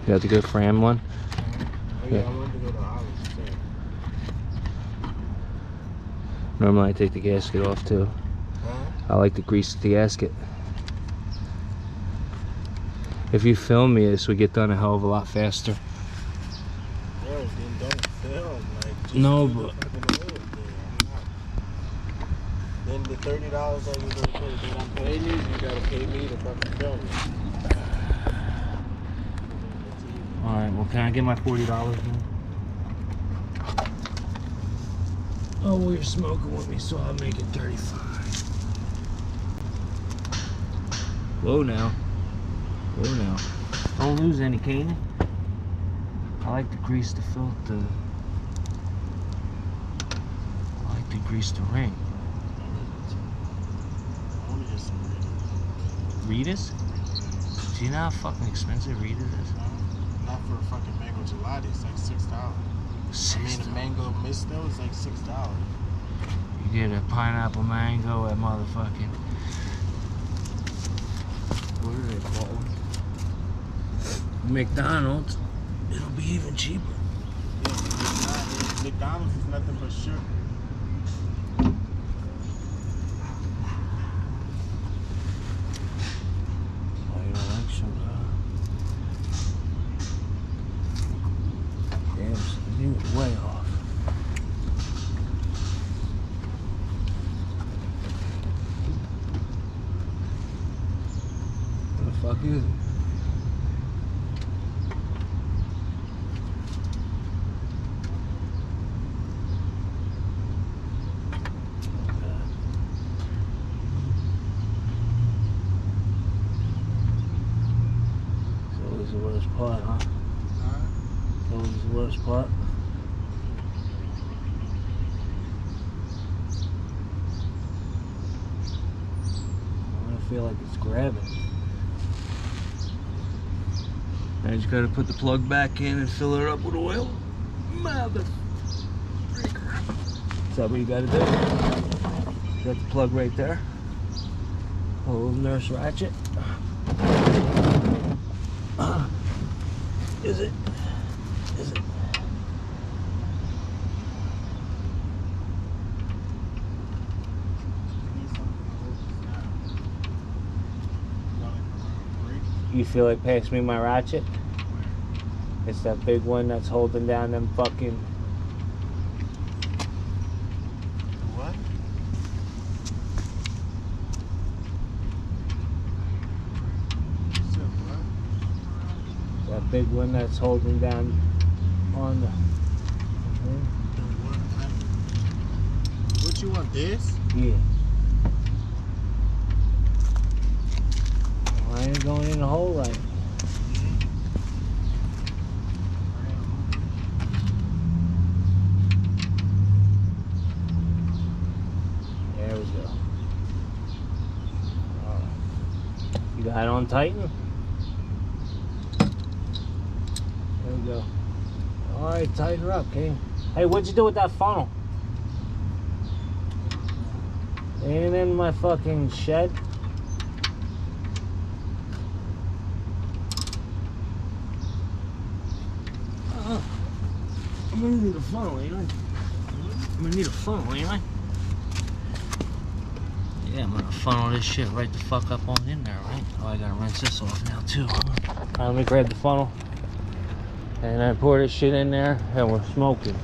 You got the good Fram one? Oh, yeah, I wanted to go to Olive. Normally I take the gasket off too. I like to grease the gasket. If you film me, this would get done a hell of a lot faster. Bro, then don't film. Like, just No, do but the fucking oil then. Then the $30 that you're gonna pay, then I'm paying you. You gotta pay me to fucking film it. alright, well, can I get my $40 then? Oh, well, you're smoking with me, so I'll make it 35. Whoa now. Whoa now. Don't lose any, can you? I like to grease the filter. I like to grease the ring. I wanna get some Ritas. Ritas? Do you know how fucking expensive Ritas is? Not for a fucking mango gelati, it's like $6. I mean, a mango misto is like $6. You get a pineapple mango at motherfucking... What are they called? McDonald's. It'll be even cheaper. Yeah, McDonald's is nothing but sugar. Oh, you don't like sugar? Damn, so you were way off. What the fuck is it? The worst part, huh? That was the worst part. I feel like it's grabbing. I just gotta put the plug back in and fill her up with oil. Mother freaker. Is that what you gotta do? Got the plug right there. A little nurse ratchet. Is it? Is it? You feel like pass me my ratchet? It's that big one that's holding down them fucking... What? That big one that's holding down on the... What you want, this? Yeah. Well, I ain't going in the hole right. There we go. You got it on Titan? There we go. Alright, tighten her up, King. Hey, what'd you do with that funnel? Ain't in my fucking shed. I'm gonna need a funnel, ain't I? I'm gonna need a funnel, ain't I? Yeah, I'm gonna funnel this shit right the fuck up on in there, right? Oh, I gotta rinse this off now too. Alright, let me grab the funnel. And I pour this shit in there and we're smoking.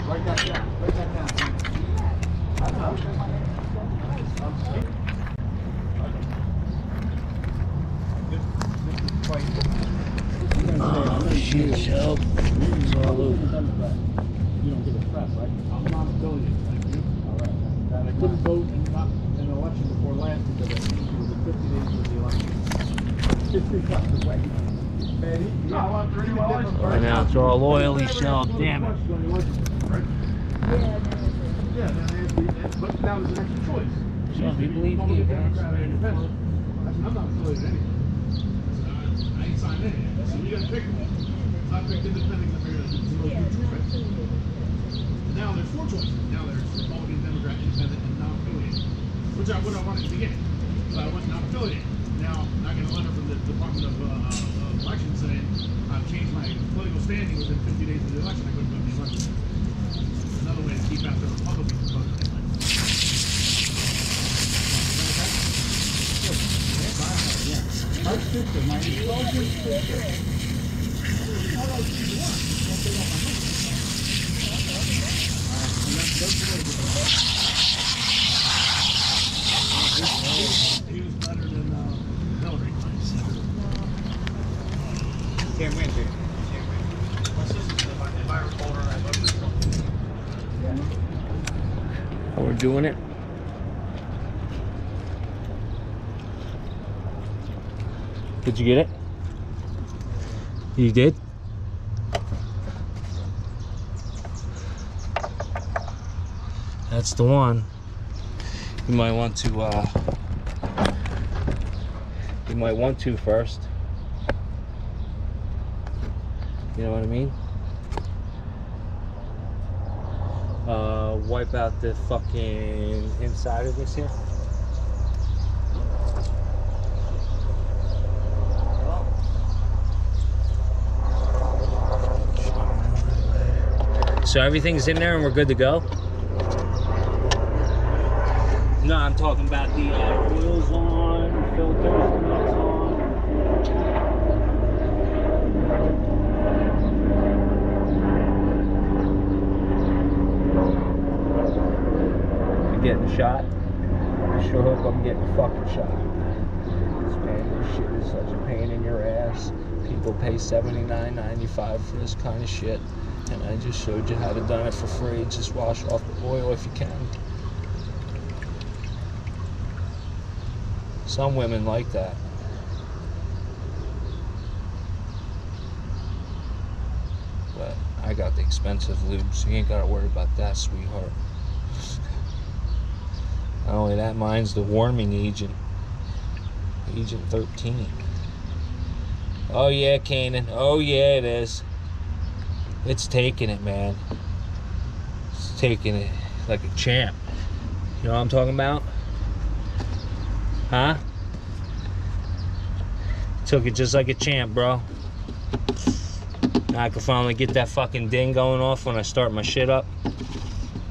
Write that down. Write that down. Oh shit, Shell. It's all over. You don't give a crap, right? I'm not affiliated, thank you. All right. And I couldn't vote in an election before last because I think it was a 50 days of the election. 50 cups away. Man, you want $30? Right now it's all oily, Shell. Damn it. Yeah, but now there's an extra choice. Some people leave I'm here. not affiliated anyway. I ain't signed in yet, so you gotta pick one. I picked independent, I figured it's no two picks. Now there's four choices. Now there's Republican, Democrat, Independent, and non-affiliated. which I would have wanted to get. But I went not affiliated. Now I get a letter from the Department of Elections saying I've changed my political standing within 50 days of the election. I couldn't go to the election. Another way to keep out the Republicans voting. Yeah. My sister, my intelligent sister. How about you want? Don't they want my money? And that's the way to go. He was better than Hillary. Can't win, dude. Can't win. My sister, if I recall her, I love her. Oh, we're doing it. Did you get it? You did? That's the one. You might want to first. You know what I mean? Wipe out the fucking inside of this here. So everything's in there and we're good to go? No, I'm talking about the oils on, filters on. You getting a shot? I sure hope I'm getting a fucking shot. This shit is such a pain in your ass. People pay $79.95 for this kind of shit. And I just showed you how to done it for free. Just wash off the oil if you can. Some women like that. But I got the expensive lube, so you ain't gotta worry about that, sweetheart. Not only that, mine's the warming agent. Agent 13. Oh yeah, Kanan. Oh yeah, it is. It's taking it, man. It's taking it like a champ. You know what I'm talking about? Huh? Took it just like a champ, bro. Now I can finally get that fucking ding going off when I start my shit up.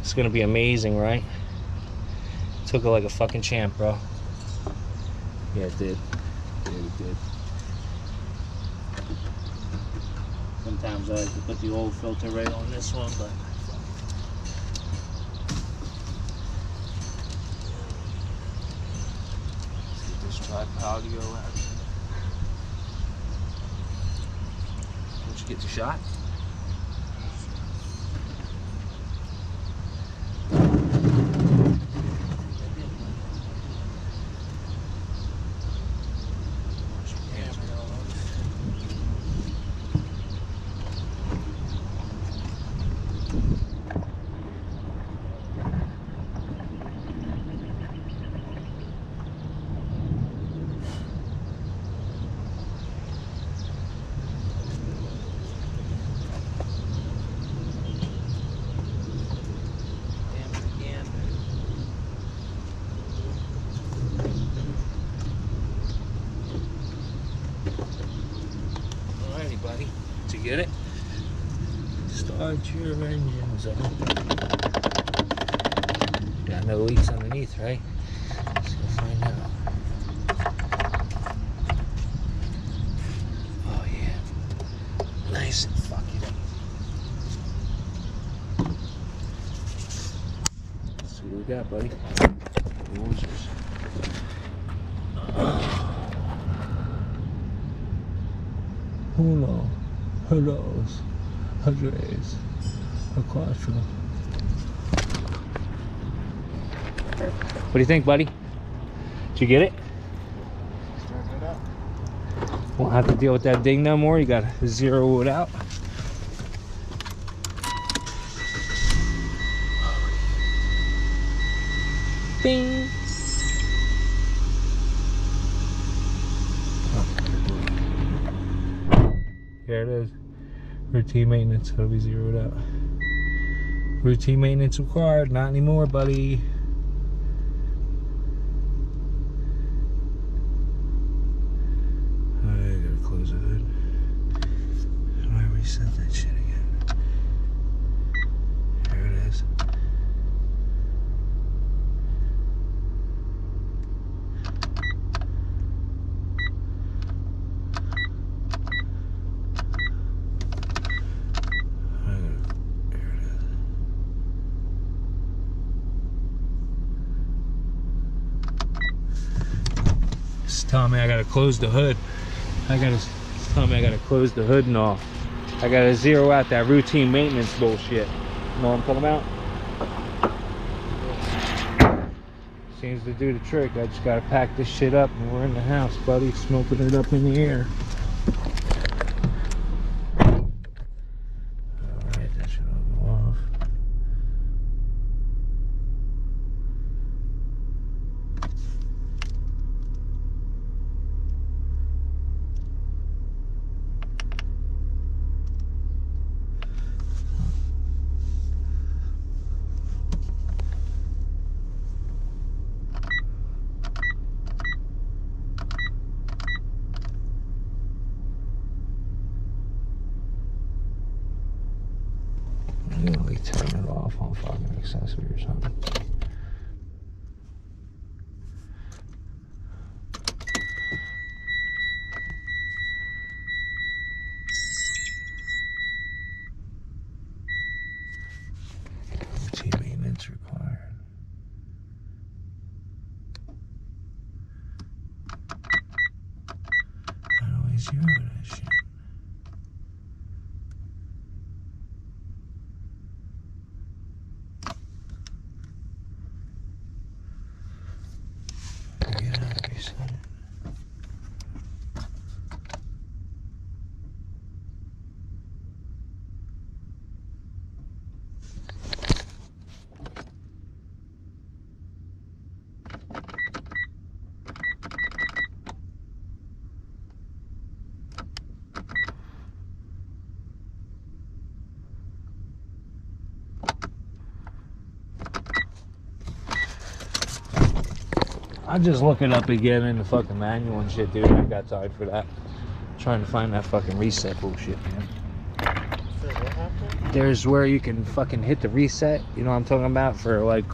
It's gonna be amazing, right? Took it like a fucking champ, bro. Yeah, it did. Yeah, it did. Sometimes I like to put the old filter right on this one, but let's get this tripod to go out here. Don't you get the shot? Buddy, did you get it? Start your engines up. Got no leaks underneath, right? Let's go find out. Oh yeah, nice and fucking. Let's see what we got, buddy. Losers. Uno, dos, tres, cuatro. What do you think, buddy? Did you get it? Starting it up. Won't have to deal with that ding no more. You gotta zero it out. Bing. There it is. Routine maintenance gotta be zeroed out. Routine maintenance required. Not anymore, buddy. It's telling me I gotta close the hood. It's telling me I gotta close the hood and all. I gotta zero out that routine maintenance bullshit. You know what I'm talking about? Seems to do the trick. I just gotta pack this shit up and we're in the house, buddy. Smoking it up in the air. Alright, that should all go off. Really turn it off on fucking accessory or something. Routine maintenance required. How do I zero that shit? I'll just look it up again in the fucking manual and shit, dude. I ain't got time for that. I'm trying to find that fucking reset bullshit, man. What happened? There's where you can fucking hit the reset, you know what I'm talking about? For like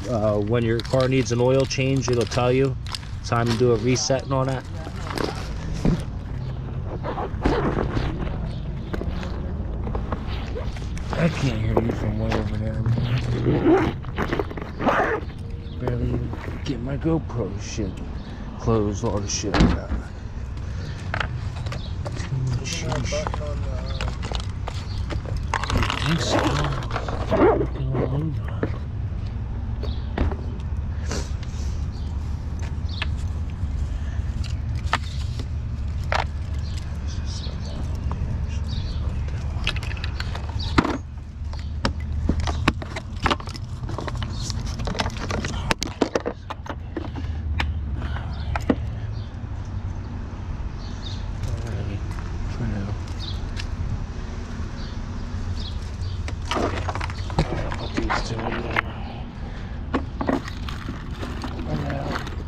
when your car needs an oil change, it'll tell you time to do a reset and all that. I can't hear you from way over there, man. Barely even get my GoPro shit closed, all the shit I got. Too much shit. I think so. Fucking all over.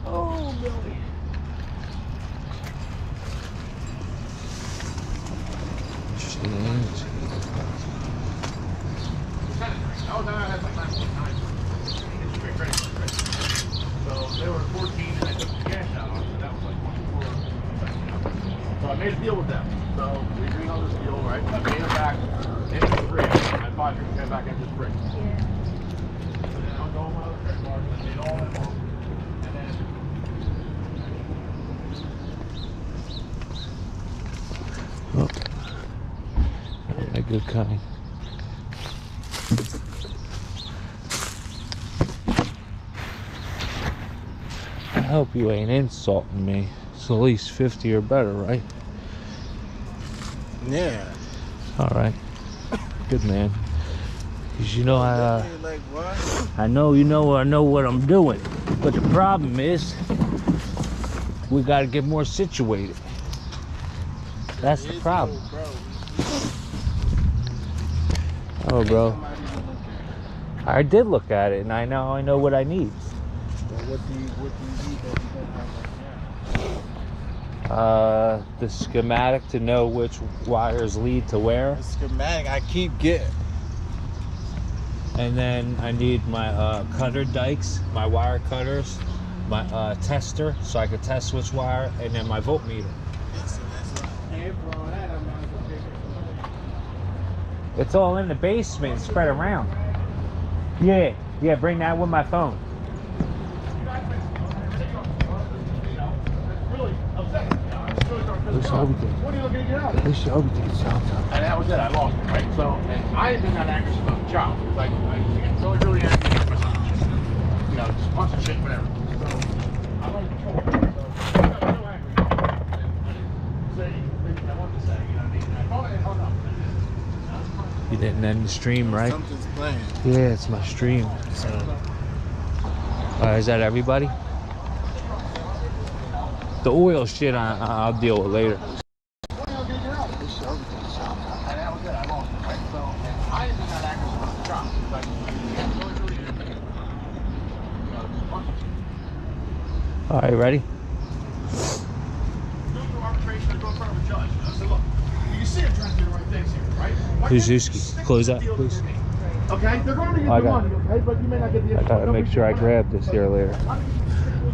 Oh, Billy. So they were 14 and I took the cash out, so that was like 24. So I made a deal with them. So we agreed on this deal, right? I paid them back into the fridge. I bought you to back into the fridge. Yeah. And then I'll go on my other credit card and I paid all that off. And then A good kind. I hope you ain't insulting me. It's at least 50 or better, right? Yeah. All right. Good man. 'Cause you know Like what? I know what I'm doing. But the problem is we got to get more situated. That's the problem. Oh, bro. I did look at it, and I know what I need. What do you need that you don't have right now? The schematic to know which wires lead to where, The schematic I keep getting. and then I need my cutter dikes, my wire cutters, my tester, so I could test which wire, and then my voltmeter. It's all in the basement, spread around. Yeah, bring that with my phone. really What are you looking to get out of? They should everything is job done. And that was it. I lost it, right? So, and I had been that angry since I was a child. Like, I used to get really angry at myself. You know, just punch and shit, whatever. So, I'm under control. So, I got real angry. And say, I wanted to say, you know what I mean? I thought I had hung up. You didn't end the stream, right? Something's playing. Yeah, it's my stream. So. Is that everybody? The oil shit I'll deal with later. All right, ready? Pazuski, close that, please. Okay, they're going to get the money, okay? But you may not get the. I gotta make sure I grab this here later.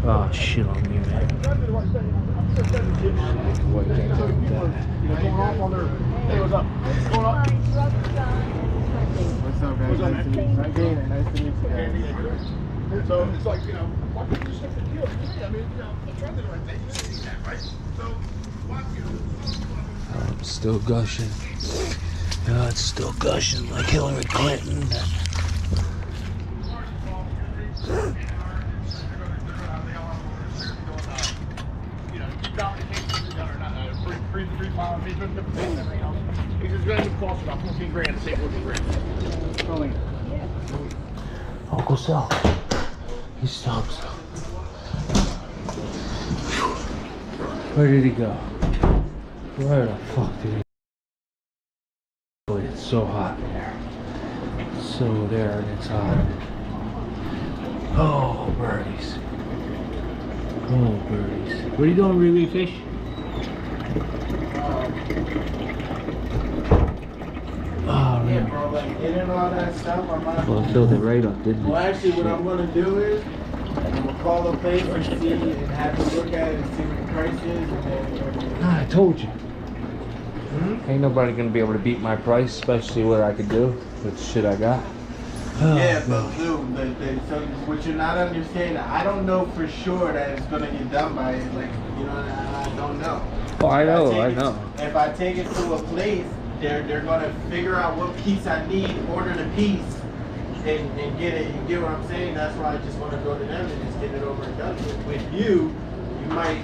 Oh shit on me, man. What can't do with that? Going off on their. Hey, what's up? What's going on? What's up, guys? What's up, Nice to meet you. Nice to meet you guys. So it's like, you know, why can't you stick the deal to me? I mean, you know, I'm trying to do the right thing. You see that, right? So, why, you know, I'm still gushing. Yeah, it's still gushing like Hillary Clinton. He's just going to cost about 14 grand to save 14 grand. Uncle Sal. He stops. Where did he go? Where the fuck did he go? It's so hot there. It's so there and it's hot. Oh, birdies. Oh, birdies. What are you doing, Riri Fish? Oh, Yeah, man. bro, like getting all that stuff, I'm not. Well, I filled it right up, didn't it? Well, actually, what I'm gonna do is I'm gonna call the place and see and have them look at it and see what the price is, and then. Ah, I told you. Ain't nobody gonna be able to beat my price, especially what I could do with the shit I got. Oh, Yeah, no. but dude, so what you're not understanding, I don't know for sure that it's gonna get done by like, you know, I don't know. Oh, I know, If I take it- know. If I take it to a place, they're gonna figure out what piece I need, order the piece, and get it. You get what I'm saying? That's why I just want to go to them and just get it over and done with. With you might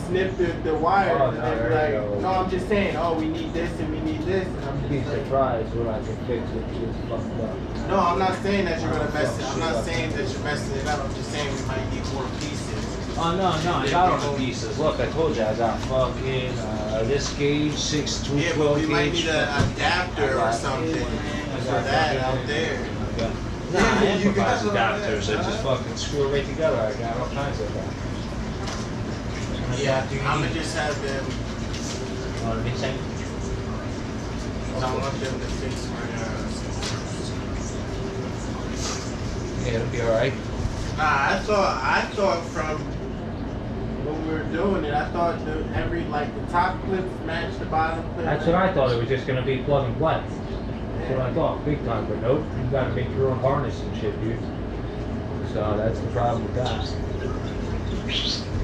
snip the wire Oh, and no, then be there you like, go. no, I'm just saying, oh, we need this and we need this, and I'm Be just like, surprised when I can fix it. It's fucked up. no, I'm not saying that you're gonna mess it. I'm not saying that you're messing it up. I'm just saying we might need more pieces. Oh no, I got all the pieces. Look, I told you I got fucking this gauge, 6 to Yeah, but 12 we might gauge. need an adapter or something for that out there. Nah, I You got improvise all that. adapters. I just fucking screw it right together. I got all kinds of adapters. Yeah, I'm gonna just have them. Want me to say? I want them to fix my. Yeah, it'll be alright. Nah, I thought from when we were doing it, I thought every like the top clips matched the bottom clip. That's what I thought. It was just gonna be plug and play. That's what I thought, big time. But nope, you gotta make your own harness and shit, dude. So that's the problem with that.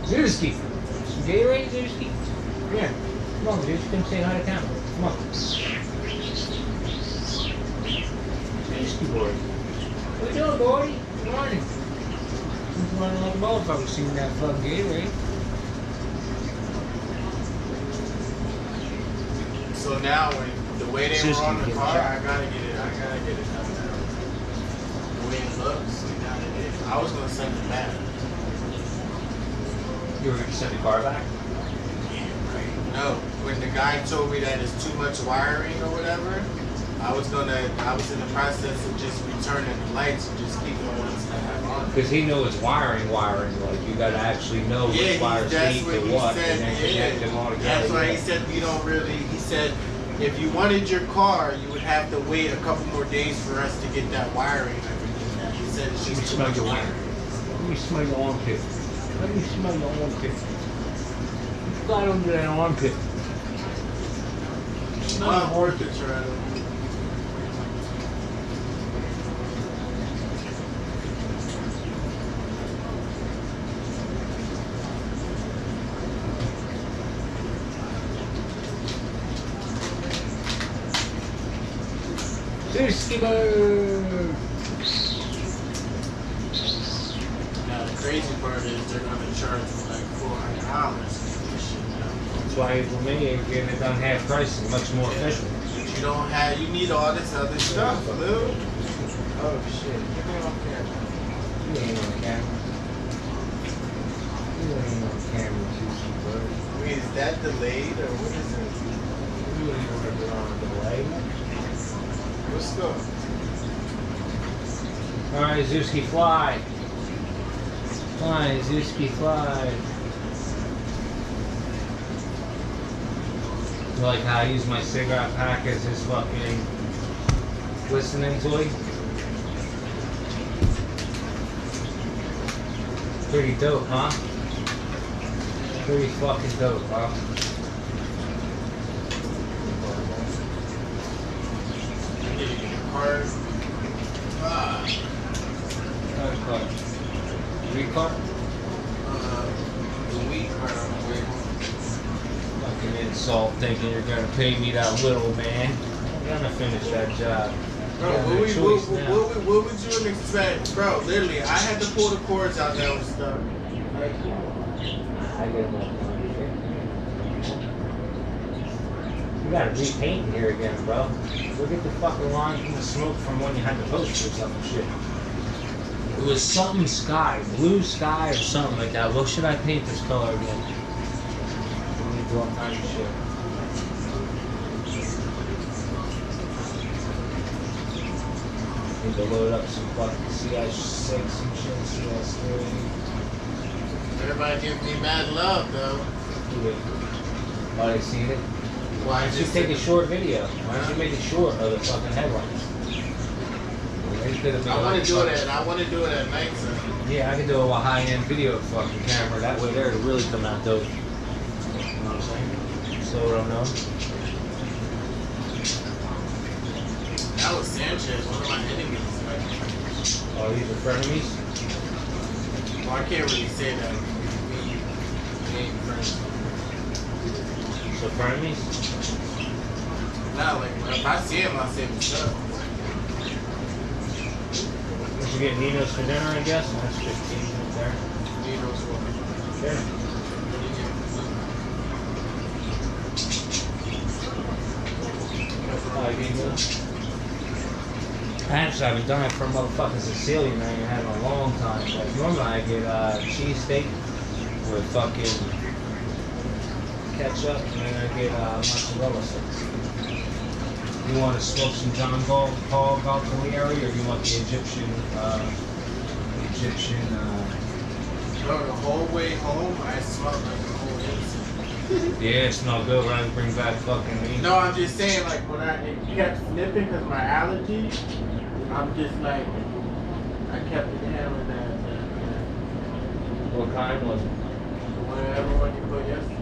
Zewski. Some Gatorade, Zewski? Yeah. Come on, dude. Come say hi to camera. Come on. Zewski boy. What you doing, boy? Good morning. He's running like a motherfucker seeing that fucking Gatorade. So now when the way they were Seriously, on the get car, checked. I gotta get it done now. The way it looks, we got it. I was gonna send it back. You were gonna send the car back? Yeah, right. No, when the guy told me that it's too much wiring or whatever, I was in the process of just returning the lights and just keeping the ones that I have on. Because he knows wiring, like you gotta actually know which wires that's lead what to he what, said. and then connect them all together. That's why he said we don't really. He said if you wanted your car, you would have to wait a couple more days for us to get that wiring and everything. He said it's just too much wiring. Let me smell your armpit. Let me smell your armpit. Slide under that armpit. It's not worth it, Toretto. Zewski bird. Now the crazy part is they're gonna charge me like $400 for this shit now. That's why for me, you're getting it done half price and much more efficient. But you don't have, you need all this other stuff, Lou. Oh shit, get me on camera. You ain't on camera. You ain't on camera, Zewski bird. Wait, is that delayed or what is it? You ain't on the delay. What's up? Alright, Zewski, fly. Fly, Zewski, fly. You like how I use my cigarette pack as his fucking listening toy? Pretty dope, huh? Pretty fucking dope, huh? I need to get a card. Nice car. Weed car? The weed card on the way home. Fucking insult thinking you're gonna pay me that little, man. I'm gonna finish that job. Bro, You got no choice now. what would you expect? Bro, literally, I had to pull the cords out that was stuck. Like, I get that. You gotta repaint here again, bro. Look at the fucking line from the smoke from when you had the poster or some shit. It was something sky, blue sky or something like that. What should I paint this color again? Let me do all kinds of shit. Need to load up some fucking CI6 and shit, CI3. everybody gives me mad love, though. Oh, they seen it? Why Why don't you just take a short video? Why don't you make it short of the fucking headlines? I want to do it at. I want to do it at night, so. Yeah, I can do a high-end video fucking camera. That way there to really come out dope. You know what I'm saying? So what I'm knowing. That was Sanchez, one of my enemies. Like, Oh, these are frenemies? well, I can't really say that. We ain't friends. So frenemies? Nah, like if I see him, I'll say what's up. Did you get Nino's for dinner, I guess? That's 15 right there. Nino's one. Sure. Oh, you need I actually haven't done it for motherfucking Sicilian. I ain't had in a long time. Like, normally I get cheesesteak with fucking ketchup, and then I get mozzarella sticks. You want to smoke some John Paul Galtieri, or do you want the Egyptian? Bro, the whole way home, I smelled like a whole innocent. Yeah, it smells good. When I bring back fucking meat. No, I'm just saying, like when it kept sniffing because my allergy, I'm just like, I kept inhaling that. What kind was it? Whatever one you put yesterday.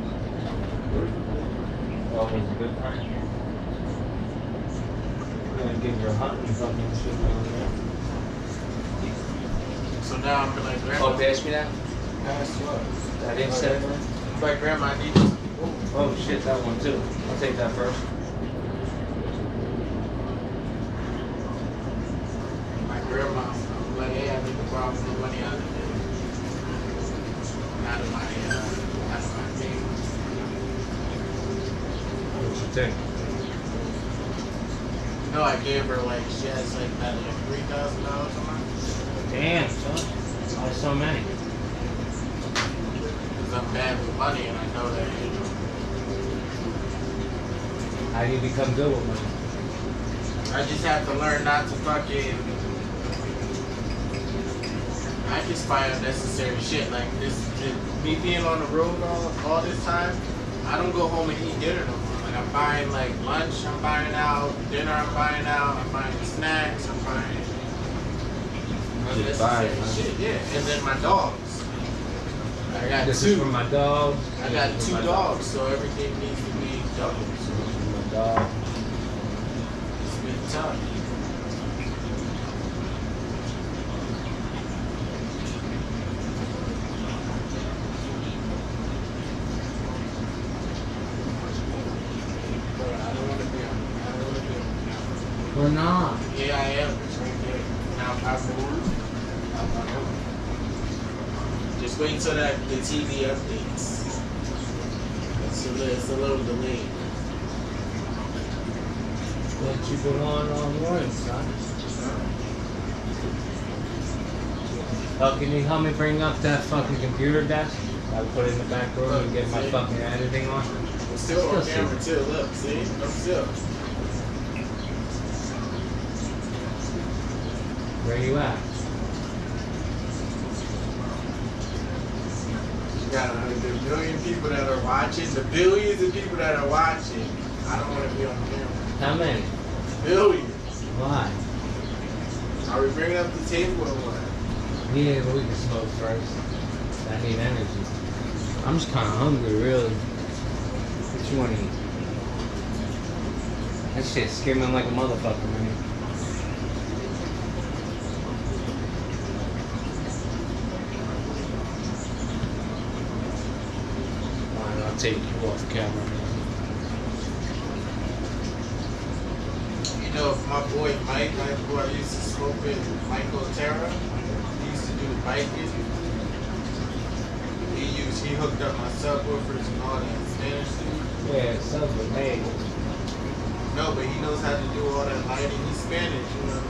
Oh, was it a good kind? You're gonna give your hunting fucking shit down there. So now I'm like, Grandma, Oh, pass me that? pass what? That insect one? I'm like, Grandma, I need this. Oh shit, that one too. I'll take that first. My grandma, I'm like, hey, I need to borrow some money out of it. Out of my thing. What you think? No, I gave her like, she has like that like $3,000 a month. Damn, son. Why so many? Because I'm bad with money and I know that, you know. How do you become good with money? I just have to learn not to fucking. I just buy unnecessary shit like this. Me being on the road all this time, I don't go home and eat dinner no more. Like I'm buying like lunch, I'm buying out, dinner, I'm buying out, I'm buying snacks, I'm buying Just buy unnecessary it, huh? shit. Yeah, and then my dogs. I got This is two. for my dog. I got This is for two my dogs, so everything needs to be double. So This is for my dog. it's been tough. But I don't want to be on. I don't want to be on. We're not. Yeah, I am. It's right there. Now I moved. Just wait till that the TV updates. It's a little delayed. What you been on morning, son? Oh, can you help me bring up that fucking computer desk? I put it in the back room and get my fucking editing on. I'm still on camera too. Look, see? I'm still. Where you at? You got the million people that are watching, the billions of people that are watching. I don't want to be on camera. How many? Billions. Why? Are we bringing up the table or what? Yeah, but we can smoke first. I need energy. I'm just kind of hungry, really. What you want to eat? That shit's skimming like a motherfucker, man. Fine, I'll take you off camera, man. You know, my boy Mike, who I used to smoke with, Michael Terra, he used to do biking. He hooked up my subwoofers and all that Spanish dude. Yeah, sounds amazing. No, but he knows how to do all that lighting. He's Spanish, you know,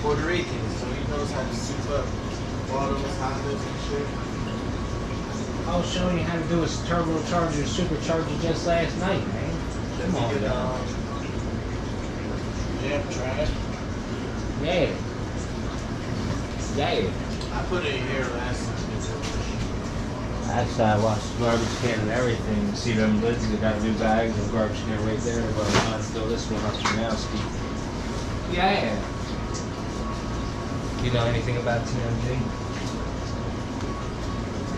Puerto Rican, so he knows how to soup up all those Hondas and shit. I was showing you how to do a turbocharger, supercharger just last night, man. Come on, dog. Yeah, trash. Yeah. Yeah. I put it here last time. Actually, I watched the garbage can and everything. See them lids, they got new bags and garbage can right there. But I'm trying to fill this one up for now, Steve. Yeah. You know anything about TMG?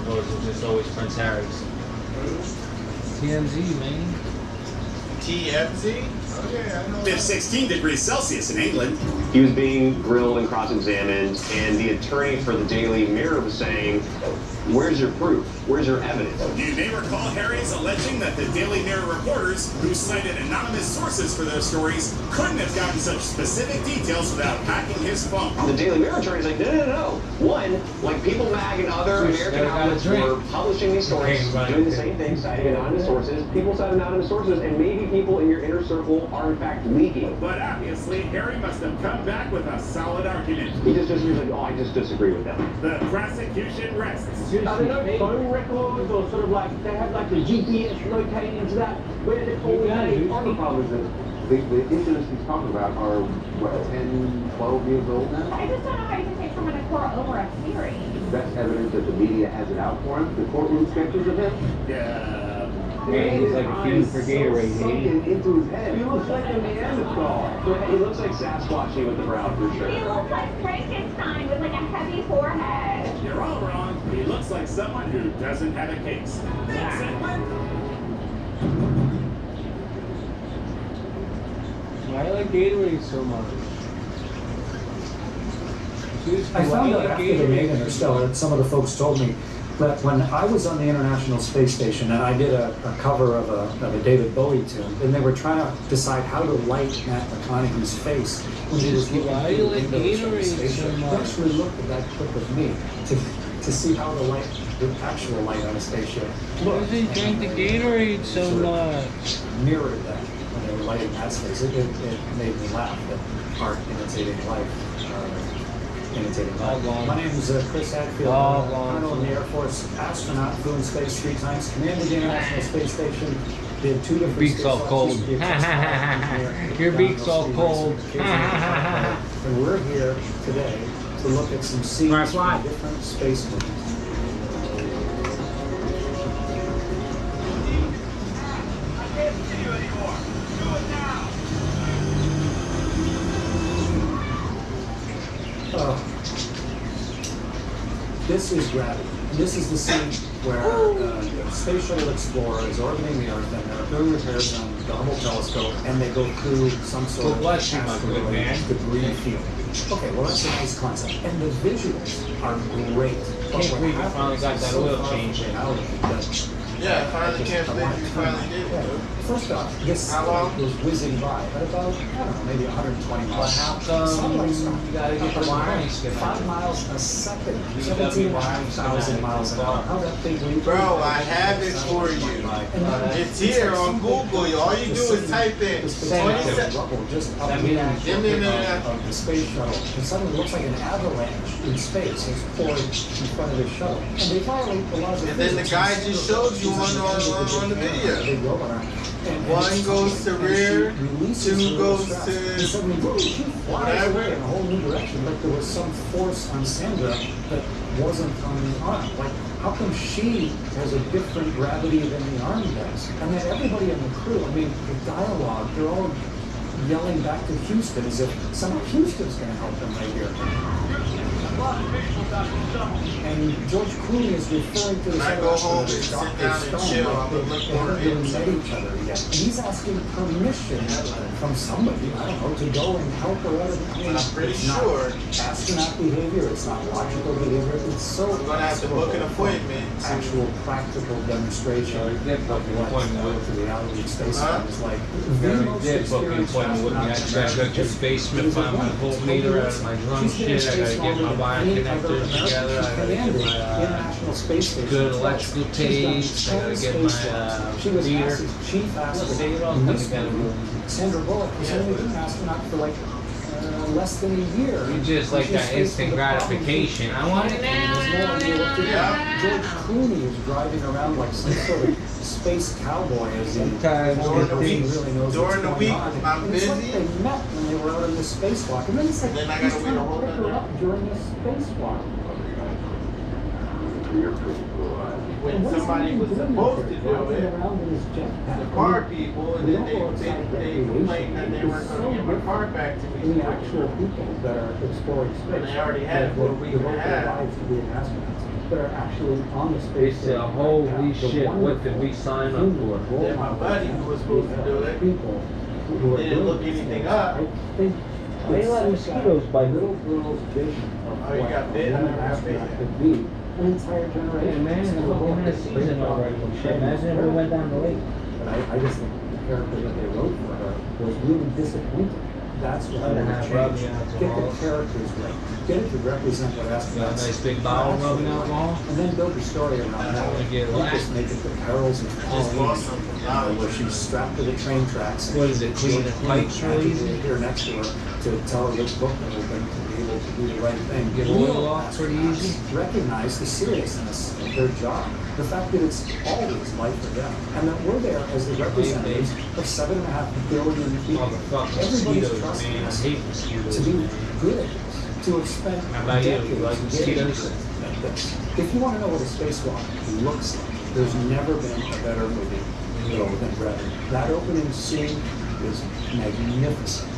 Or is it just always Prince Harry's? TMZ, man. TMZ? Oh yeah, I know. It's 16 degrees Celsius in England. He was being grilled and cross-examined, and the attorney for the Daily Mirror was saying, where's your proof? Where's your evidence? You may recall Harry's alleging that the Daily Mirror reporters, who cited anonymous sources for their stories, couldn't have gotten such specific details without hacking his phone. The Daily Mirror attorney's like, no. One, like People Mag and other American outlets were publishing these stories, doing the same thing, citing anonymous sources. People cite anonymous sources, and maybe people in your inner circle are in fact leaking. But obviously, Harry must have come back with a solid argument. He just was like, I just disagree with them. The prosecution rests. Are there no phone records or sort of like, they have like a GPS locating to that, where they're calling Part of the problem is that the incidents he's talking about are, what, 10, 12 years old now? I just don't know how you can take someone to court over a theory. That's evidence that the media has it out for him. The courtroom sketches of him. Yeah. Man, he's like a fiend for Gatorade, Sunken into his head. He looks like a Neanderthal. He looks like Sasquatchy with the brow, for sure. He looks like Frankenstein with like a heavy forehead. You're all wrong. He looks like someone who doesn't have a case. That's it. Why do you like Gatorade so much? I found out after the made Interstellar that some of the folks told me that when I was on the International Space Station and I did a cover of a David Bowie tune, and they were trying to decide how to light Matt McConaughey's face when he was looking Why through do you the like windows of the Gatorade station. so They much? actually looked at that clip of me to see how the actual light on a spaceship Why looked. do you drink the Gatorade so much? Mirrored that when they were lighting that space. It made me laugh that art imitating life. My name is Chris Hadfield. I'm a colonel in the Air Force, astronaut, flew in space 3 times, commanded the International Space Station, did 2 different Beak's all spacewalks, cold. the executive Your engineer, beak's all Steve cold. Mason, and we're here today to look at some scenes from different space movies. This is Gravity. This is the scene where the Space Shuttle Explorer is orbiting the Earth and they're doing repairs on the Hubble telescope and they go through some sort of asteroid debris field. Okay, well that's a nice concept. And the visuals are great. Can't believe you finally got that oil change in. That Yeah, I finally just- can't I believe want you to turn finally did that. it, dude. First off, this How long? was whizzing by at about, I don't know, maybe 120 But miles. how come Satellites are you gotta get the wiring schematic? 5 miles a second, You gotta be wiring 17,000 schematic. miles an hour. How that thing leaves? Bro, I have it for you. It's here on Google. All you do is type in 27. Rubble just up Send me the that. Give me that. of the space shuttle. And suddenly it looks like an avalanche in space is pouring in front of the shuttle. And they violate the laws of And then the physics. guy just showed you on the video. Big robot arm. And One it's- goes to and rear, she releases two her goes strap. to And suddenly, boom, she flies whatever. away in a whole new direction. Like there was some force on Sandra that wasn't on the arm. Like, how come she has a different gravity than the arm does? And then everybody in the crew, I mean, the dialogue, they're all yelling back to Houston as if somehow Houston's going to help them right here. And George Clooney is referring to this I other go actor, home this and sit Dr. down and Stone, chill. like I'm gonna look they for haven't really it. met each other yet. And he's asking permission from somebody, I don't know, to go and help her out of the I'm pretty it's not sure. astronaut behavior, it's not logical behavior, it's so I'm gonna have to book an appointment. actual practical demonstration You did book an of what appointment with the reality of space Huh? is like. Yeah, we did book an appointment with me. I just gotta go to the basement, find my voltmeter out of my drum shit. I gotta get my wire connectors together. I gotta get my International Space Station. good electrical tapes. I gotta get my She was meter. NASA chief astronaut. Let's see, together. Sandra Bullock was only an astronaut for like less than a year. You just like that instant gratification. I want it now. Yeah. George Clooney is driving around like some sort of space cowboy as he Sometimes During the nobody week- really knows during what's the going week, on. I'm And it's like busy. they met when they were out on this spacewalk, and then it's like Then I he's gotta trying wait a to whole pick her nother- up during this spacewalk. When somebody was supposed to do it, the car people, and then they complained that they weren't gonna give my car back to me. The actual people that are exploring space. And they already had it for a week and a devote their half. lives to being astronauts, that are actually on the space They said, station. holy The shit, what did wonderful we sign up human for? role Then my buddy who was supposed to do it people who are didn't doing look these anything things. up. I think They it's let like mosquitoes that bite. little girl's vision of Oh, you what got bit? a I woman never got astronaut bit. could be. An entire generation. man, Sandra fucking Bullock had did a season great job already. of Shit, portraying imagine this if we went down the lake. But I just think the character that they wrote for her was really disappointing. That's what I Gotta want have to rubbing change. alcohol. Get the characters right. Get it to represent what Got a astronauts nice big bottle of rubbing alcohol. and then build the story around that. wanna get Don't lax. just make it the perils of Just Pauline, lost some knowledge. where she's strapped to the train tracks. What is it, clean the pipes really easy? Here next to her to tell her which book to open to be able to do the right thing. Get oil off pretty easy. Recognize the seriousness of their job. The fact that it's always life or death. And that we're there as the representatives of 7.5 billion people. All the fucking Everybody's mosquitoes, trusting man. I us hate mosquitoes, to be man. good at this, to have spent How about you? You decades like getting mosquitoes? good at this. If you want to know what a spacewalk looks like, there's never been a better movie than Gravity. That opening scene is magnificent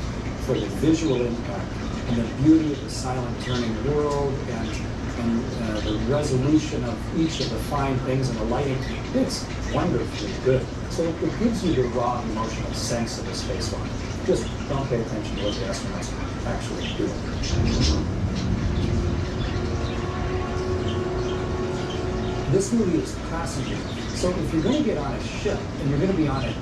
for the visual impact and the beauty of the silent turning world and the resolution of each of the fine things and the lighting. It's wonderfully good. So it gives you the raw emotional sense of a spacewalk. Just don't pay attention to what the astronauts actually do. This movie is passenger. So if you're going to get on a ship and you're going to be on it,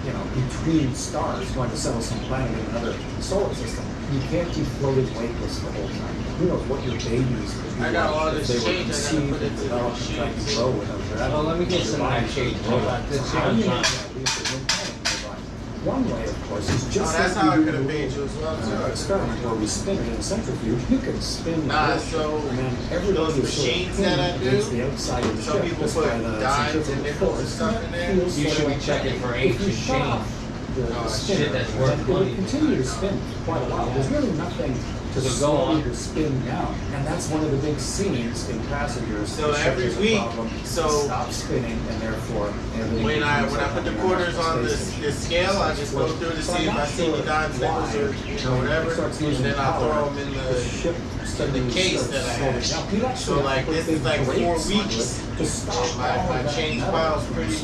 between stars, going to settle some planet in another solar system, you can't be floated weightless the whole time. Who knows what your babies would be I got all like if this they were shade I gotta conceived put and into developed the and tried to machine. grow without gravity. Well, let me get some of that shade. Hold on. This So how do you shit make is that leap of independence? One way, of course, is Oh, just that's like how I you could do have the paid you as well, too. experiment where we spin it in a centrifuge. You can spin the Nah, wheel, so and then everybody those is sort of machines that I pinned do, against the outside of the some ship people just put by the dimes and centrifugal nickels and force. stuff And in that there. feels You sort should of be like checking that. for If you ancient shut chain. off the Oh, spinner, shit that's worth then it money. will continue to spin for quite a while. There's really nothing to So go slow on. the spin down, and that's one of the big scenes in Passengers. So The ship every has a week, problem, so it stops spinning, and therefore everything When I becomes put the like quarters on space this station. scale, I just go through to So see I'm if I not see any sure dimes, nickels, or why whatever, it starts and losing then I power. throw them in The ship in the case that I had. So like this is like 4 weeks. My change file's pretty.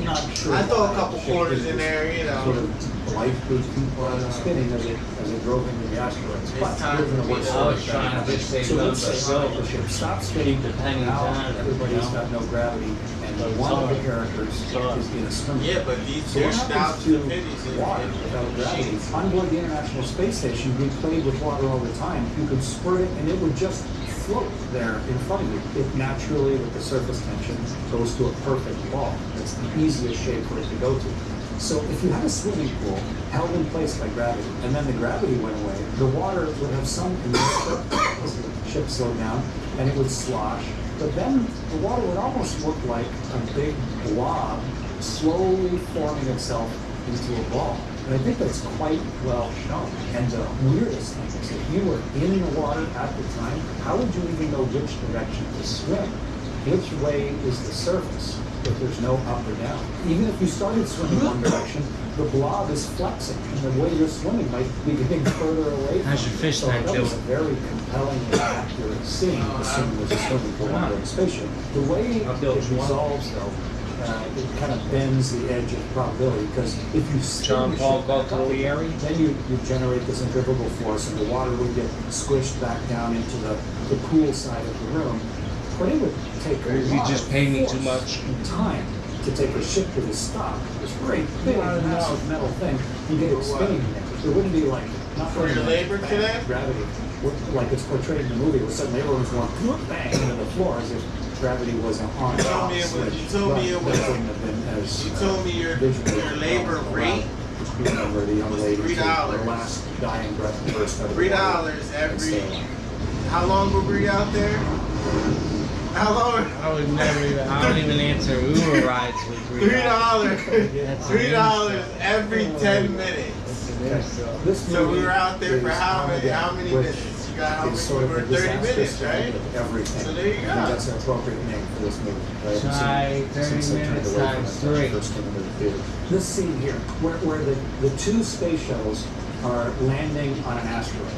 I throw a couple quarters in there, you know. Life goes too far spinning as it drove into the asteroids. It's time for me to I was trying to just say So no, let's but say the ship stops spinning, Depending now on it, everybody's you know? got no gravity, and one of the characters is in a swim. Yeah, but these So they're what out happens to to the 50s water in without gravity? machines. On board the International Space Station, we played with water all the time. You could squirt it, and it would just float there in front of you. It naturally, with the surface tension, goes to a perfect ball. It's the easiest shape for it to go to. So if you had a swimming pool held in place by gravity, and then the gravity went away, the water would have sunk inertia as the ship slowed down, and it would slosh. But then the water would almost look like a big blob slowly forming itself into a ball. And I think that's quite well shown. And the weirdest thing is, if you were in the water at the time, how would you even know which direction to swim? Which way is the surface if there's no up or down? Even if you started swimming one direction, the blob is flexing, and the way you're swimming might be getting further away from How's your you. fish So tank that was a doing? very compellingly accurate scene, assuming there's a swimming pool on board the spaceship. The way it I'll build one. resolves, though, it kind of bends the edge of probability, because if you spin John the Paul ship back up, Gualtieri. then you generate the centrifugal force, and the water would get squished back down into the cool side of the room. But it would take a You lot just of pay me too force much. and time to take a ship to the stop. This great big massive metal thing, you get it spinning there. It wouldn't be like not For your like labor today? gravity, like it's portrayed in the movie. Where suddenly everyone's going bang into the floor as if gravity was an on You told off me it was- switch. you told me it But was- that wouldn't have been as You told me your visually labor allowed. rate Just remember the young was lady $3. her last dying breath first out of the $3 water and every. stay alive. How long were we out there? How long? I would never even, I don't even answer Uber rides with $3. That's $3 every 10 minutes. This So we movie were out there for is how many which minutes? You got how is many? sort We of were the 30 disastrous minutes, end right? of everything. So there you I think go. that's an appropriate name for this movie. Right? Try 30 they turned minutes away from times it when it 3. first came into the theater. This scene here, where the two space shuttles are landing on an asteroid.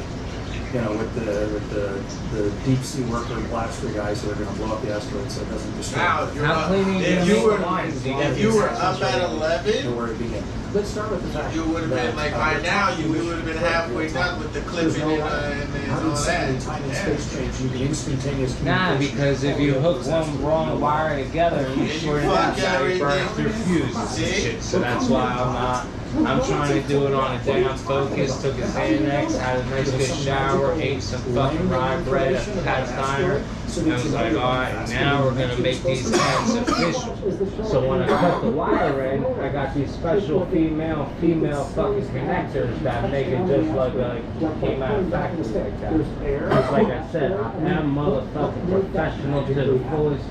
You know, with the deep sea worker blaster guys who are going to blow up the asteroid so it doesn't destroy. Now, if you're How up, clean are you if gonna you make were the lines? if you were up at And 11, where it began. Let's start with the fact you would have been like by now we would have been halfway done with the clipping and all that. Time and Yeah. space change, you can instantaneous Nah, communication. because if you hook one wrong wire together and you And you short it fuck out, so you burn everything. your fuses and See? shit. So that's why I'm trying to do it on a day I'm focused, took a Xanax, had a nice good shower, ate some fucking rye bread at the Pat's Diner, and I was like, alright, now we're gonna make these ads official. So when I cut the wire in, I got these special female fucking connectors that make it just like came out of factory like that. Just like I said, I am motherfucking professional to the fullest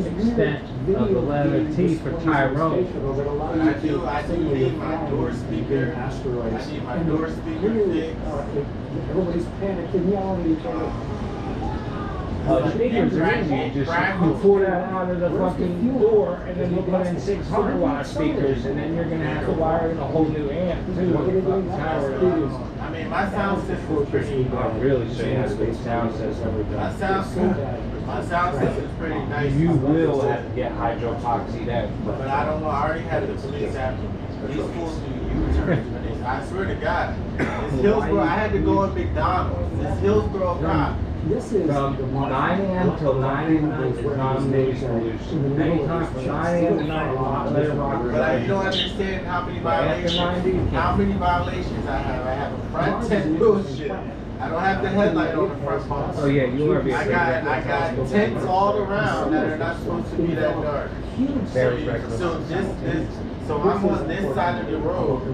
extent of the letter T for Tyrone. I do need my door speaker. I need my door speaker fixed. Everybody's panicking, yelling at each other. Speakers are easy. You just you pull that out of the fucking door, and then you put in 600 watt speakers, and then you're gonna have to wire in a whole new amp too. The fucking tower. I mean, my sound system's pretty. I'm really sure you have a good sound system. My sound system's pretty nice. You will have to get hydropoxied out. But I don't know. I already had the police after me. These fools do U-turns. I swear to God, this Hillsborough. I had to go at McDonald's. This Hillsborough cop. This is From 9 a.m. till 9 a.m. is non-news pollution. Anytime from 9 a.m. to 9 o'clock, later rock. But I don't understand how many violations. How many violations I have? I have a front tent bullshit. I don't have the headlight on the front bumper. Oh yeah, you are being I got tents all around that are not supposed to be that dark. So I'm on this side of the road.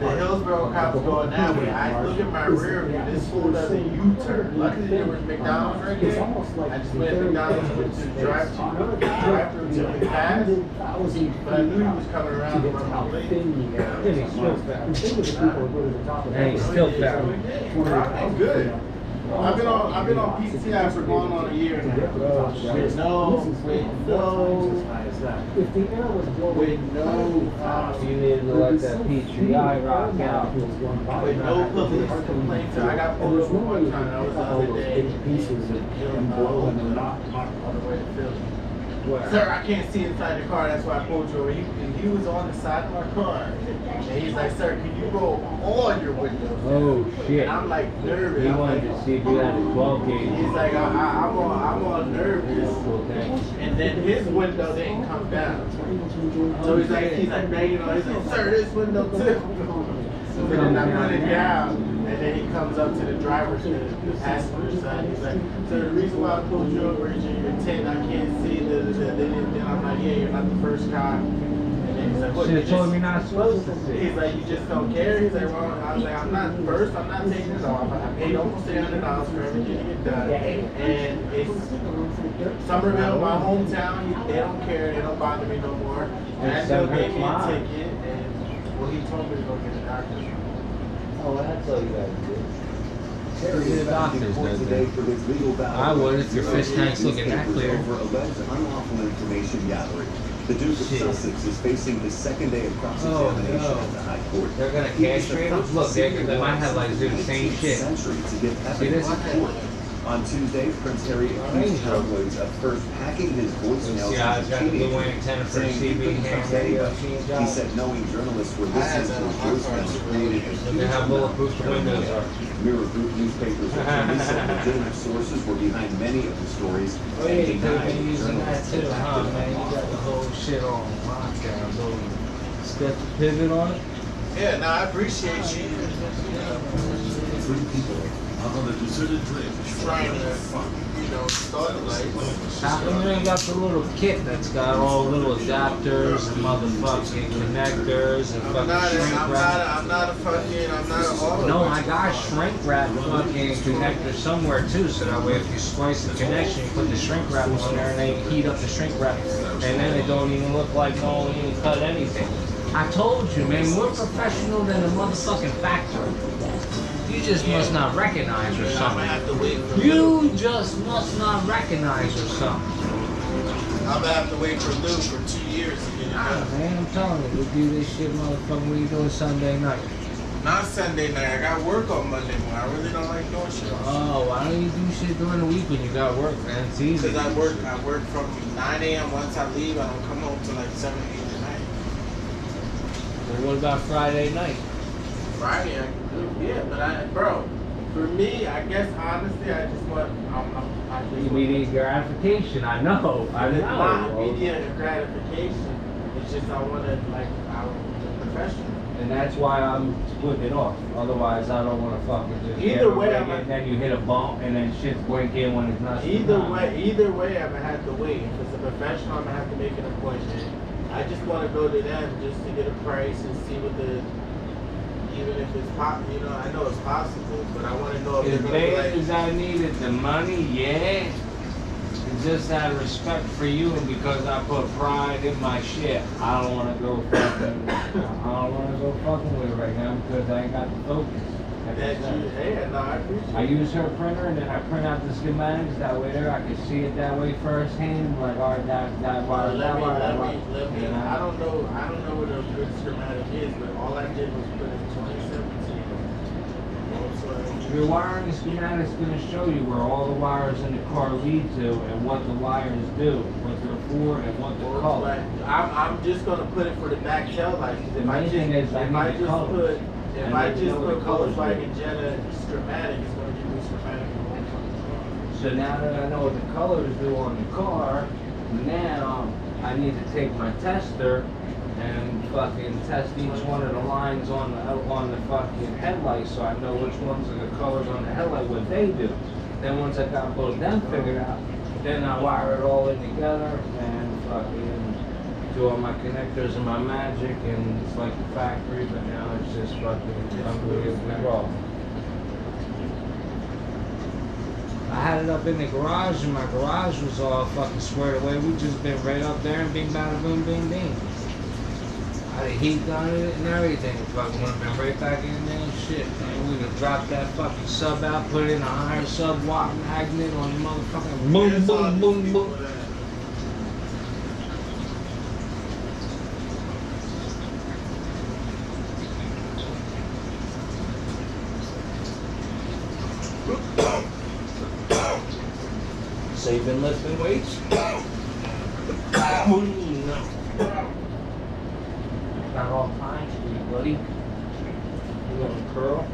The Hillsborough cops going that way. I look at my rear view. This fool does a U-turn. Luckily there was McDonald's right there. I just went to McDonald's went to the drive-through till he passed. But I knew he was coming around to run my lane. And he's still fat. And he's still fat. I'm good. I've been on PCI for going on a year now. With no, If the air was blowing, You need to let that PTI rock out. with no police complaints. I got pulled over one time. That was the other day. pieces and blowing and not. On the way to Philly. Sir, I can't see inside the car. That's why I pulled you over. He was on the side of my car, and he's like, "Sir, can you roll all your windows?" Oh shit. And I'm like nervous. He I'm wanted like, to see if you had a 12 gauge. he's like, I'm all nervous. Okay. And then his window didn't come down. So he's like banging on. He's like, "Sir, this window too." So then I put it down, and then he comes up to the driver's, the passenger side. He's like, "So the reason why I pulled you over is you're 10. I can't see." Then I'm like, "Yeah, you're not the first guy." And then he's like, "What?" Should have told me not supposed to see. He's like, "You just don't care." He's like, "Well," I was like, "I'm not first. I'm not taking it off. I paid almost $800 for everything to get done, and it's Somerville, my hometown. They don't care. They don't bother me no more." And I still gave me a ticket, and well, he told me to go get a doctor. Oh, that's all you gotta do. The doctors today for his legal battle. I would if your fish tank's looking that clear. Over alleged unlawful information gathering. The Duke of Sussex is facing his second day of cross-examination at the High Court. They're gonna castrate him? Look, they might have like do the same shit. Century to give See this? evidence in court. On Tuesday, Prince Harry accused tabloids of first hacking his voicemails Yeah, I've got the into blue antenna for saying CB he ham couldn't trust radio anybody. machine He job. said knowing journalists were listening to his voicemails created a Look huge at how bulletproof the windows are. Mirror Group newspapers attorneys said legitimate sources were behind many of the stories Oh yeah, and you could have denied been using that journalists too, huh, man? You got the whole shit on lockdown, little step pivot on it. Yeah, no, I appreciate you. Three people out on a deserted bridge. Trying to, start like. How come you ain't got the little kit that's got all little adapters and motherfucking connectors and I'm not fucking shrink wrap? I'm not an auto. No, I got shrink wrap fucking connector somewhere too, so that way if you splice the connection, you put the shrink wrap on there and then you heat up the shrink wrap, and then it don't even look like no one even cut anything. I told you, man, we're professional than the motherfucking factory. You just must not recognize or I'm gonna something. have to wait for You just must not recognize or something. I'm gonna have to wait for Lou for 2 years to get it Nah, done. man, I'm telling you, we do this shit, motherfucker. What are you doing Sunday night? Not Sunday night. I got work on Monday morning. I really don't like doing shit. Oh, why don't you do shit during the week when you got work, man? It's easy. Because I work from 9 a.m. Once I leave, I don't come home till like 7, 8 at night. Well, what about Friday night? Friday, I can do, yeah, but bro, for me, I guess honestly, I just want, I just want. Immediate gratification, I know. I It's know. not immediate gratification. It's just I want to, like, I'm professional. And that's why I'm splitting it off. Otherwise, I don't want to fucking just Either get way, rig I'm it, then you hit a bump, and then shit's blinking when it's not. Either way, I'm gonna have to wait. If it's a professional, I'm gonna have to make an appointment. I just want to go to them just to get a price and see what even if it's possible, I know it's possible, but I want to know if As they're gonna be bad like, as I needed the money, yeah. It's just out of respect for you and because I put pride in my shit. I don't want to go fucking with it right now because I ain't got the focus. Like I said. yeah, no, I appreciate I it. use her printer and then I print out the schematics that way there. I can see it that way firsthand. Like, all right, that bar, that bar, that bar. Let me, I don't know what a good schematic is, but all I did was put in 2017. Your wiring schematic is going to show you where all the wires in the car lead to and what the wires do, what they're for and what the color. I'm just gonna put it for the back tail lights. If I just put Volkswagen Jetta schematic, it's gonna give me schematic. So now that I know what the colors do on the car, now I need to take my tester and fucking test each one of the lines on the fucking headlight so I know which ones are the colors on the headlight, what they do. Then once I got both of them figured out, then I wire it all in together and fucking do all my connectors and my magic, and it's like the factory, but now it's just fucking unbelievably raw. I had it up in the garage and my garage was all fucking squared away. We just been right up there and bing bada boom bing bing. I'd have heat on it and everything. Fucking would have been right back in there and shit. And we'd have dropped that fucking sub out, put it in a higher sub watt magnet on the motherfucking boom, boom, boom, boom. So you've been lifting weights? What do you mean, no? Not all time for you, buddy. You gonna curl?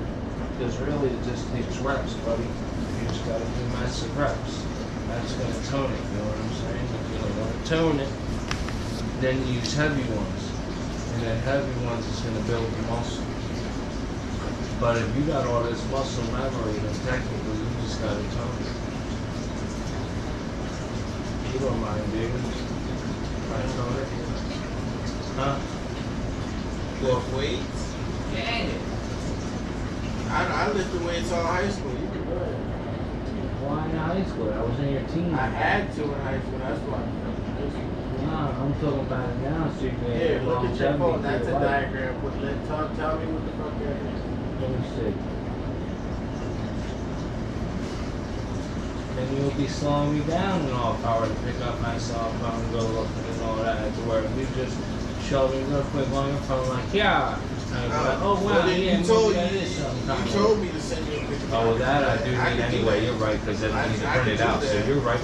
Because really it just takes reps, buddy. You just gotta do massive reps. That's gonna tone it, you know what I'm saying? If you don't wanna tone it, then use heavy ones. And then heavy ones is gonna build the muscle. But if you got all this muscle memory, then technically you just gotta tone it. You don't mind, dude. I tone it. Huh? Lift weights? Yeah. I lifted weights all high school. You can do it. Why in high school? I was in your team. I had to in high school. That's why. Nah, I'm talking about it now. So you can Here, look at your phone. That's a diagram. Tell me what the fuck that is. Let me see. Then you'll be slowing me down and all if I were to pick up my cell phone and go looking and all that. To where you just show me real quick on your phone like, yeah. And I'd be like, oh wow, yeah, you told me to send you a picture. Oh, well, that I do need anyway. You're right, because then I need to print it out. So you're right.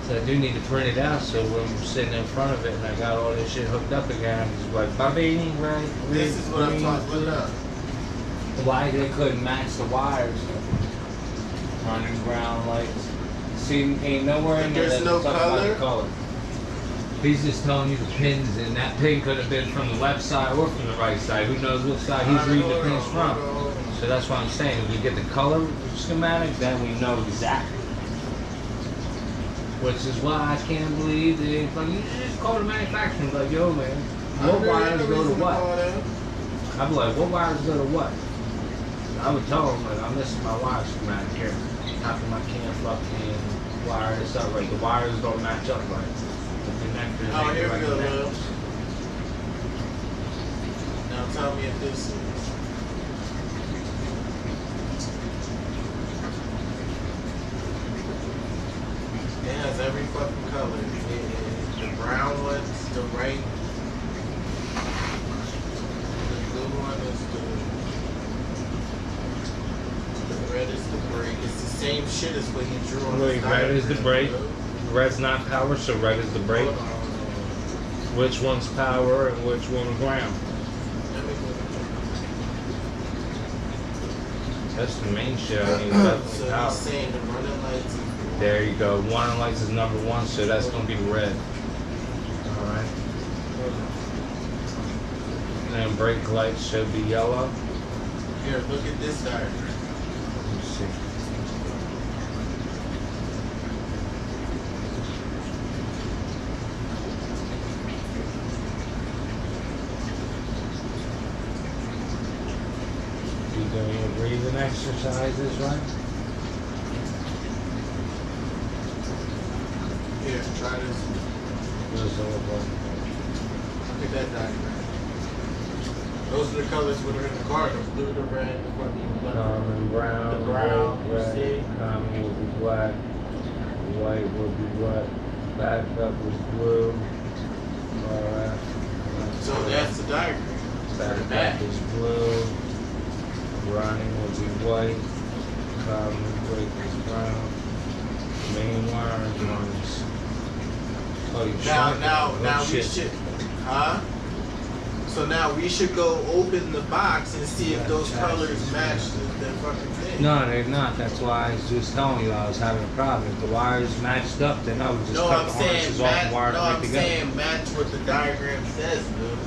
So I do need to print it out. So when I'm sitting in front of it and I got all this shit hooked up again, I'm just like, Bobby, right? This is what I'm talking about. Why they couldn't match the wires? Running ground lights. See, ain't nowhere in there There's that no talks about the color? color. He's just telling you the pins, and that pin could have been from the left side or from the right side. Who knows which side he's reading the pins from? So that's what I'm saying. If we get the color schematic, then we know exactly. Which is why I can't believe they like you just call the manufacturer like, yo man, what wires go to what? I'd be like, what wires go to what? I would tell them like I'm missing my wire schematic here. How come I can't fucking wire this up right? The wires don't match up right. Oh, here we go, Will. Now tell me if this is. It has every fucking color. The brown one's the right. The blue one is the red is the brake. It's the same shit as what he drew on Wait, red is the brake. Red's not power, so red is the brake. Which one's power and which one's ground? That's the main shit. I mean, definitely so power. he's saying the running lights. There you go. Running lights is number one, so that's gonna be red. All right. And then brake lights should be yellow. Here, look at this diagram. Let's see. You doing your breathing exercises, right? Here, try this. Those are Look at that diagram. Those are the colors that are in the car. The blue, the red, the fucking black. common brown, The brown, red, you see? common will be black, white will be what? Backup is blue. Alright. So that's the diagram. Backup is blue. Running will be white. Common brake is brown. Main wiring ones. Oh, you Now we shit. should, huh? So now we should go open the box and see if those colors match the fucking thing. No, they're not. That's why I was just telling you I was having a problem. If the wires matched up, then I would just No, cut I'm the saying harnesses off and match. wire No, them I'm together. saying match what the diagram says, dude.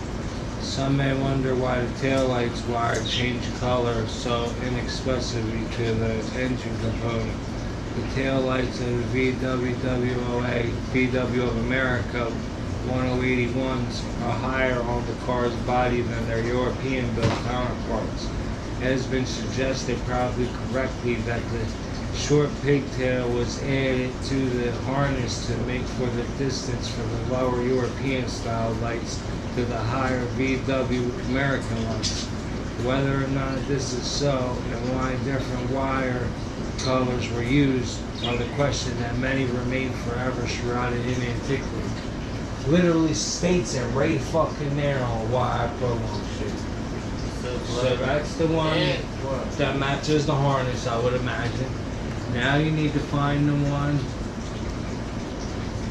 Some may wonder why the taillights wire change color so inexpressively to the engine component. The taillights of the VWWOA, VW of America 1081s are higher on the car's body than their European-built counterparts. It has been suggested, probably correctly, that the Short pigtail was added to the harness to make for the distance from the lower European style lights to the higher VW American lights. Whether or not this is so and why different wire colors were used are the question that many remain forever shrouded in antiquity. Literally states it right fucking there on why I promo shit. So that's the one that matches the harness, I would imagine. Now you need to find the one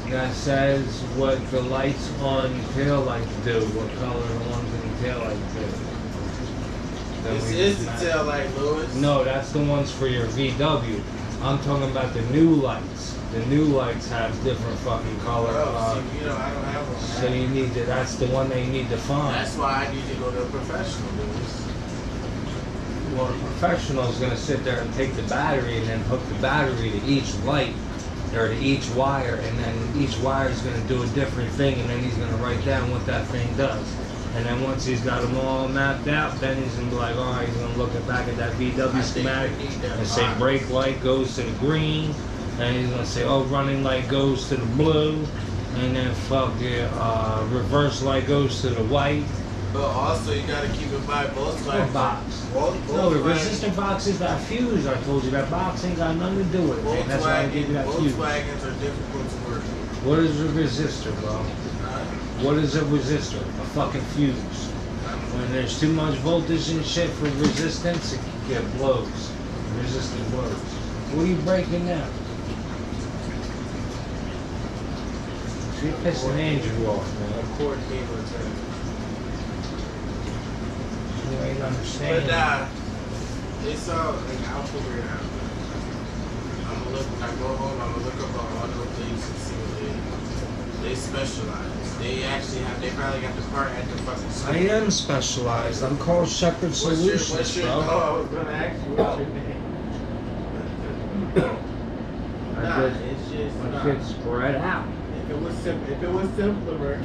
that says what the lights on your tail lights do, what color the ones in the tail lights do. This is the tail light, Lewis. No, that's the ones for your VW. I'm talking about the new lights. The new lights have different fucking color. See, you know, I don't have one. So you need to, that's the one that you need to find. That's why I need to go to a professional, Lewis. Well, the professional is going to sit there and take the battery and then hook the battery to each light or to each wire, and then each wire is going to do a different thing, and then he's going to write down what that thing does. And then once he's got them all mapped out, then he's going to be like, all right, he's going to look back at that VW schematic and say brake light goes to the green, and he's going to say, oh, running light goes to the blue, and then reverse light goes to the white. But also, you gotta keep in mind, Volkswagen. Box. No, the resistor box is that fuse. I told you that box ain't got nothing to do with it. Man. That's why I gave you that fuse. Volkswagens are difficult to work. What is a resistor, bro? What is a resistor? A fucking fuse. When there's too much voltage and shit for resistance, it blows. Resistance blows. What are you breaking now? You're pissing Andrew off, man. A cord cable turn. You ain't understanding. But it's all like I'll figure it out. I'm gonna look when I go home. I'm gonna look up on auto things and see what they specialize. They actually have. They probably got the part at the fucking school. I am specialized. I'm called Shepherd Solutions, what's your, bro. Oh, I was gonna ask you what's your name. Nah, it's just My shit's spread out. If it was simpler.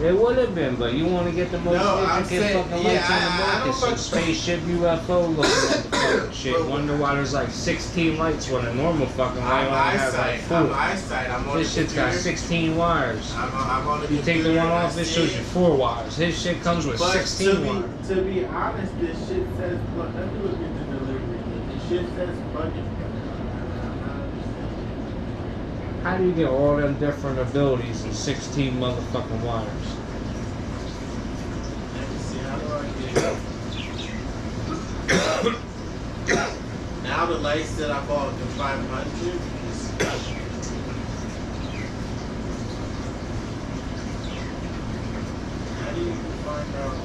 It would have been, but you want to get the most intricate fucking lights on the market. Some spaceship UFO looking at the fucking shit. Wonder why there's like 16 lights when a normal fucking light only has like 4. This shit's got 16 wires. I'm on the You take the one off, it shows you 4 wires. His shit comes with 16 wires. To be honest, this shit says, let me look at the delivery. This shit says budget. How do you get all them different abilities and 16 motherfucking wires? Let me see, how do I get it? Now the lights that I bought, the 500, is special. How do you find out?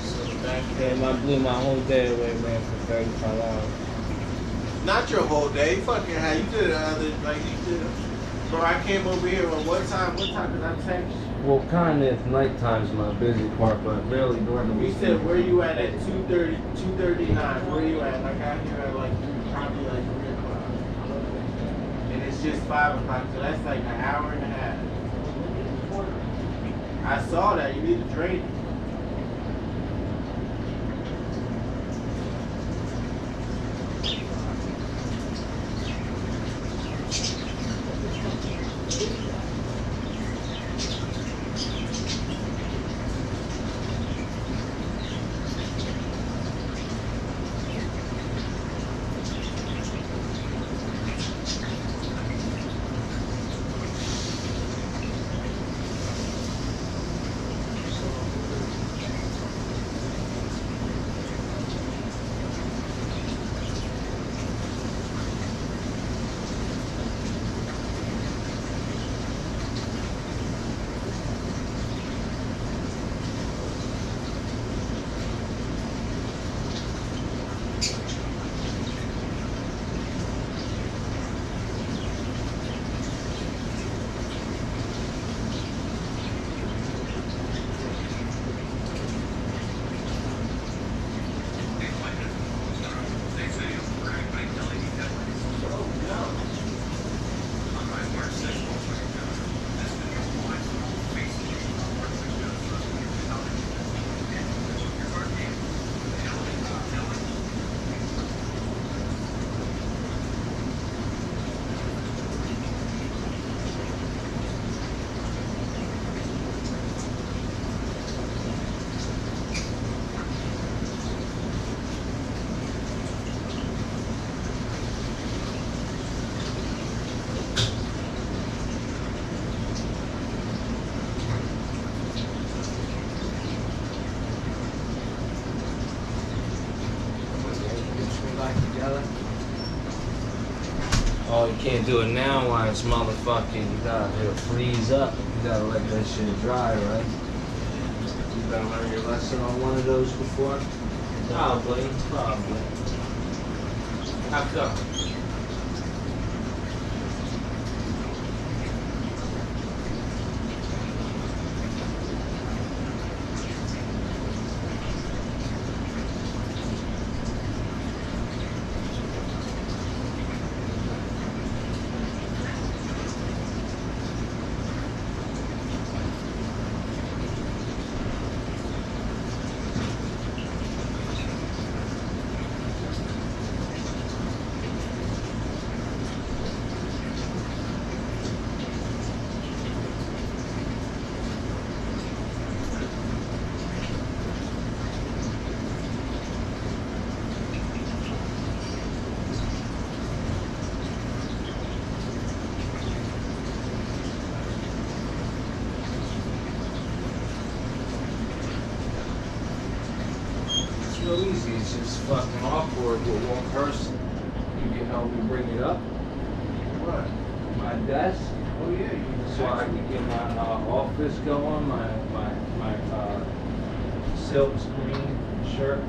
So the back Damn, I blew my whole day away, man, for $35. Not your whole day. Fucking how you did you did. Bro, I came over here on what time? What time did I text you? Well, kind of nighttime's my busy part, but really during the You weekend. said where you at 2:30, 2:39. Where you at? I got here at like probably like 3 o'clock. And it's just 5 o'clock, so that's like an hour and a half. I saw that. You need to drain it. together. Oh, you can't do it now while it's motherfucking, it'll freeze up. You gotta let that shit dry, right? You gotta learn your lesson on one of those before? Probably. How come? Real easy. It's just fucking awkward with one person. You can help me bring it up. What? My desk. Oh yeah. So I can get my office going. My silk screen shirt.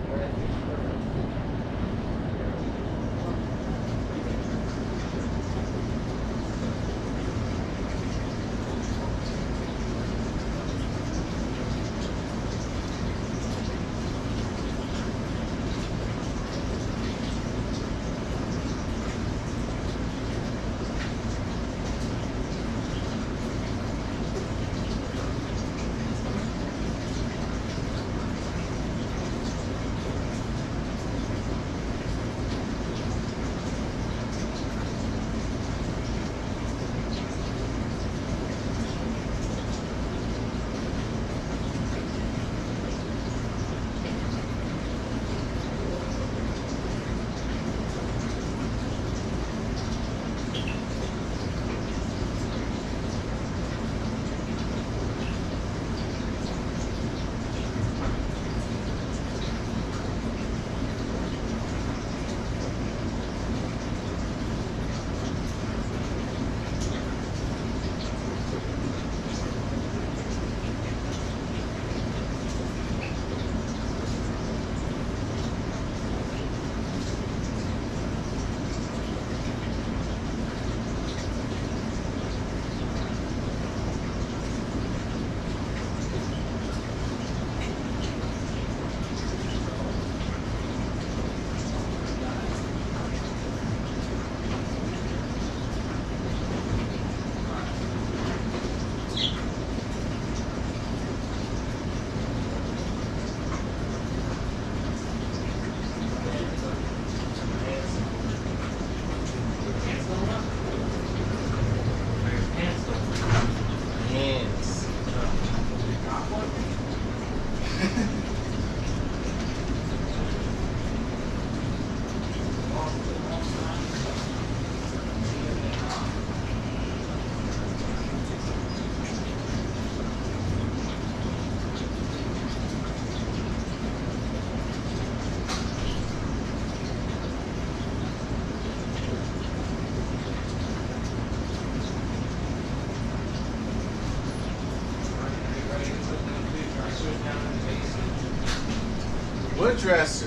What dresser?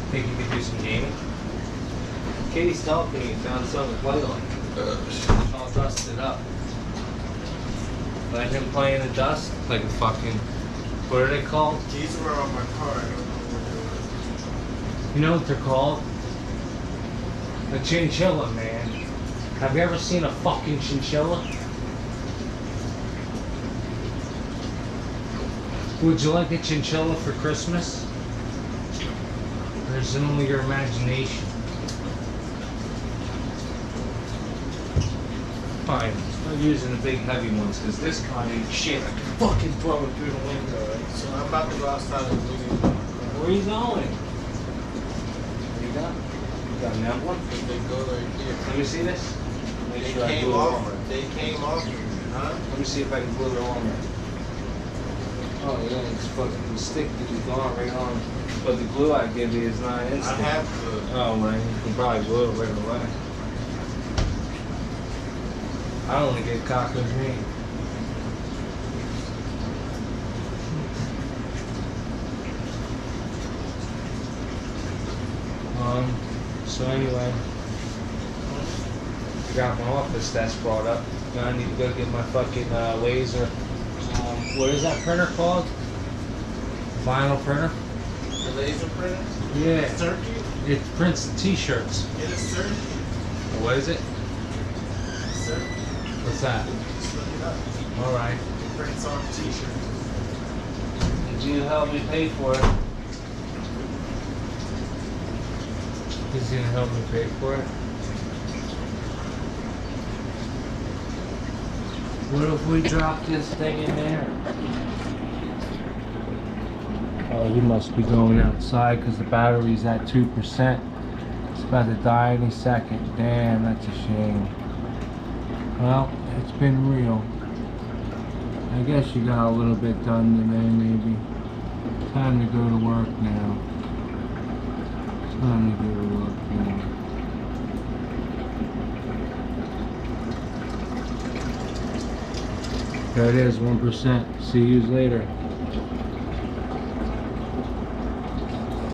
Think you could do some gaming? Katie's talking to me, found something to play on. All dusted up. Let him play in the dust like a fucking, what are they called? These were on my car. I don't know what You know what they're called? A chinchilla, man. Have you ever seen a fucking chinchilla? Would you like a chinchilla for Christmas? Or is it only your imagination? fine. Start using the big heavy ones, because this kind ain't shit. I can fucking throw it through the window, right? So I'm about to go outside and we need Where are you going? What you got? You got that one? they go right here. Let me see this. Make They sure I came glue it off. on right. They came off. Huh? Let me see if I can glue it on right. Oh yeah, it's fucking the stick that is gone right on. But the glue I give you is not I instant. have to. Oh man, you can probably glue it right away. I only get cockroach meat. So anyway, I got my office desk brought up. Now I need to go get my fucking laser. What is that printer called? Vinyl printer? The laser printer? Yeah. Circuit? It prints the t-shirts. Get a circuit. What is it? Circuit. What's that? Just look it up. Alright. It prints on t-shirts. Did you help me pay for it? He's gonna help me pay for it. What if we drop this thing in there? Oh, he must be going outside because the battery's at 2%. It's about to die any second. Damn, that's a shame. Well, it's been real. I guess you got a little bit done today, maybe. Time to go to work now. Time to go to work now. There it is, 1%. See you later.